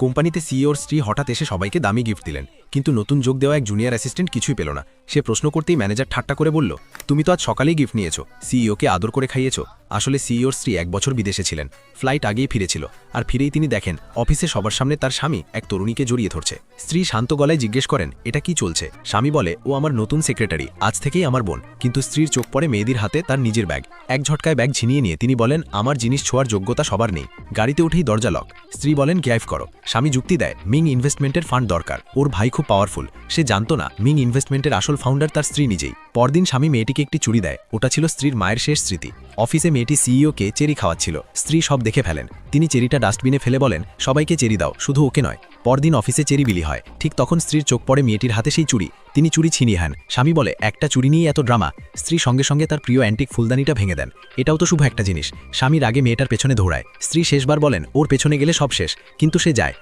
কোম্পানিতে সিইওর স্ত্রী হঠাৎ এসে সবাইকে দামি গিফট দিলেন, কিন্তু নতুন যোগ দেওয়া এক জুনিয়র অ্যাসিস্ট্যান্ট কিছুই পেল না। সে প্রশ্ন করতেই ম্যানেজার ঠাট্টা করে বলল, তুমি তো আজ সকালেই গিফট নিয়েছো, সিইওকে আদর করে খাইয়েছো। আসলে সিইওর স্ত্রী 1 বছর বিদেশে ছিলেন, ফ্লাইট আগেই ফিরেছিল, আর ফিরেই তিনি দেখেন অফিসে সবার সামনে তার স্বামী এক তরুণীকে জড়িয়ে ধরছে। স্ত্রী শান্ত গলায় জিজ্ঞেস করেন, এটা কি চলছে? স্বামী বলে, ও আমার নতুন সেক্রেটারি, আজ থেকেই আমার বোন। কিন্তু স্ত্রীর চোখ পড়ে মেয়েদির হাতে তার নিজের ব্যাগ। এক ঝটকায় ব্যাগ ছিনিয়ে নিয়ে তিনি বলেন, আমার জিনিস ছোঁয়ার যোগ্যতা সবার নেই। গাড়িতে উঠেই দরজা লক। স্ত্রী বলেন, গ্যাইভ করো। স্বামী যুক্তি দেয়, মিং ইনভেস্টমেন্টের ফান্ড দরকার, ওর ভাই খুব পাওয়ারফুল। সে জানতো না মিং ইনভেস্টমেন্টের আসল ফাউন্ডার তার স্ত্রী নিজেই। পরদিন স্বামী মেয়েটিকে একটি চুড়ি দেয়, ওটা ছিল স্ত্রীর মায়ের শেষ স্মৃতি। অফিসে মেয়েটি সিইওকে চেরি খাওয়াচ্ছিল, স্ত্রী সব দেখে ফেলেন। তিনি চেরিটা ডাস্টবিনে ফেলে বলেন, সবাইকে চেরি দাও, শুধু ওকে নয়। পরদিন অফিসে চেরি বিলি হয়, ঠিক তখন স্ত্রীর চোখ পড়ে মেয়েটির হাতে সেই চুড়ি। তিনি চুড়ি ছিনিয়ে হান। স্বামী বলে, একটা চুড়ি নিয়ে এত ড্রামা? স্ত্রী সঙ্গে সঙ্গে তার প্রিয় অ্যান্টিক ফুলদানিটা ভেঙে দেন। এটাও তো শুভ একটা জিনিস। স্বামীর আগে মেয়েটার পেছনে দৌড়ায়। স্ত্রী শেষবার বলেন, ওর পেছনে গেলে সব শেষ, কিন্তু সে যায়।